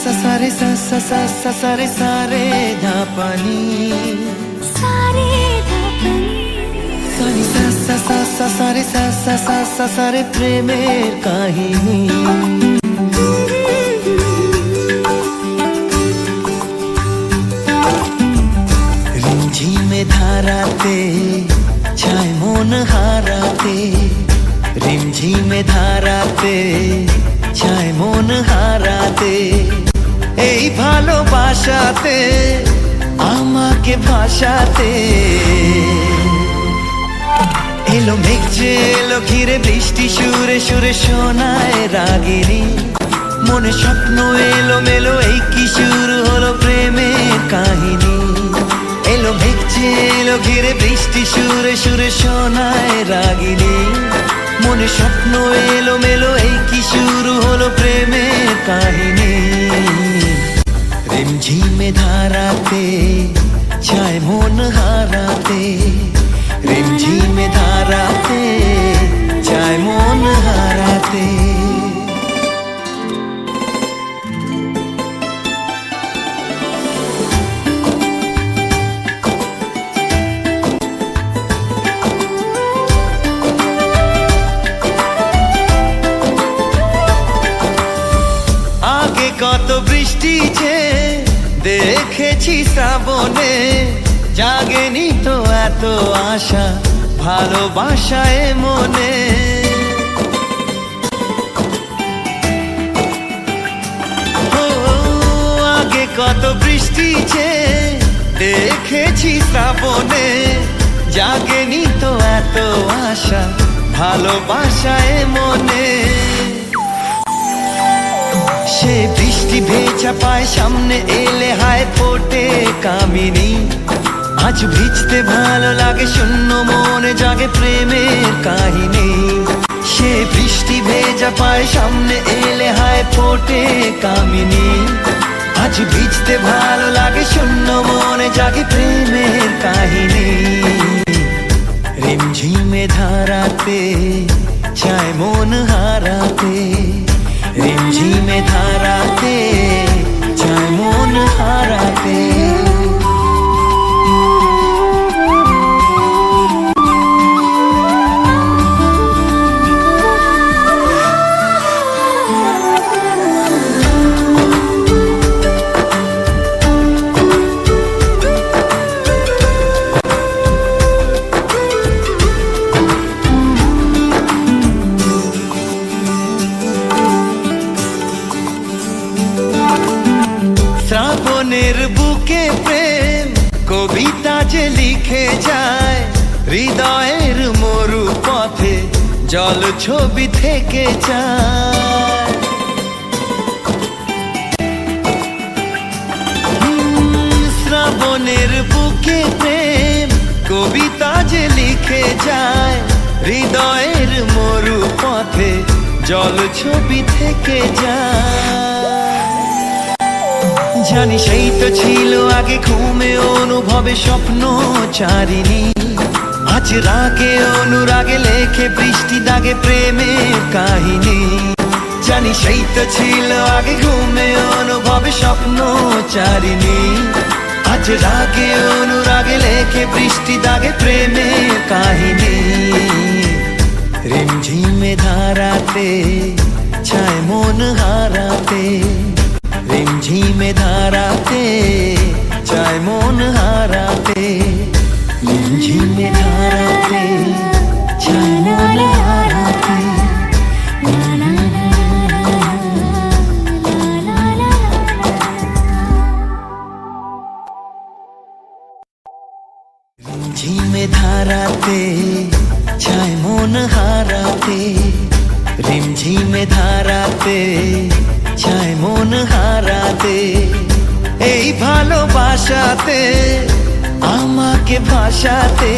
सा सा रे सा सा सा सा सा रे सा रे धा पा नी सा नी सा सा सा सा सा रे सा सा सा सा सा रे প্রেমের কাহিনী। রিমঝিমে ধারাতে ছায় মন হারাতে, রিমঝিমে ধারাতে ছায় মন হারাতে, এই ভালোবাসাতে আমাকে ভাসাতে। এলো মেঘ যে এলো ঘিরে বৃষ্টি সুরে সুরে শোনায় রাগিনী, মনে স্বপ্ন এলো মেলো এই কি শুরু হলো প্রেমের কাহিনী। এলো মেঘ যে এলো ঘিরে বৃষ্টি সুরে সুরে শোনায় রাগিনী, মনে স্বপ্ন এলো মেলো এই কি শুরু হলো প্রেমের কাহিনী। রিমঝিমে ধারাতে ছায় মন হারাতে, রিমঝিমে ধারাতে ছায় মন হারাতে। কত বৃষ্টি যে দেখেছি শ্রাবণে, জাগেনি তো এত আশা ভালোবাসায় মনে। ও আগে কত বৃষ্টি যে দেখেছি শ্রাবণে, জাগেনি তো এত আশা ভালোবাসায় মনে। সে বৃষ্টি ভেজা পায় সামনে এলে হায় ফোটে কামিনী, আজ ভিজতে ভালো লাগে শূন্য মনে জাগে প্রেমের কাহিনী। সে বৃষ্টি ভেজা পায় সামনে এলে হায় ফোটে কামিনী, আজ ভিজতে ভালো লাগে শূন্য মনে জাগে প্রেমের কাহিনী। রিমঝিমে ধারাতে ছায় মন হারাতে, রিমঝিমে ধারাতে ছায় মন হারাতে। শ্রাবণের বুকে প্রেম কবিতা যে লিখে যায়, হৃদয়ের মরু পথে জল ছবি থেকে যায়। শ্রাবণের বুকে প্রেম কবিতা যে লিখে যায়, হৃদয়ের মরু পথে জল ছবি থেকে যায়। জানি সেই তো ছিল আগে ঘুমে অনুভবে স্বপ্ন চারিণী, আজ রাগে অনুরাগে লেখে বৃষ্টি দাগে প্রেমের কাহিনী। জানি সেই তো ছিল আগে ঘুমে অনুভবে স্বপ্ন চারিণী, আজ রাগে অনুরাগে লেখে বৃষ্টি দাগে প্রেমের কাহিনী। রিমঝিমে ধারাতে ছায় মন হারাতে, রিমঝিমে ধারাতে ছায় মন হারাতে, রিমঝিমে ধারাতে ছায় মন হারাতে। রিমঝিমে ধারাতে ছায় মন হারাতে, রিমঝিমে ধারাতে ছায় মন হারাতে, এই ভালোবাসাতে আমাকে ভাসাতে।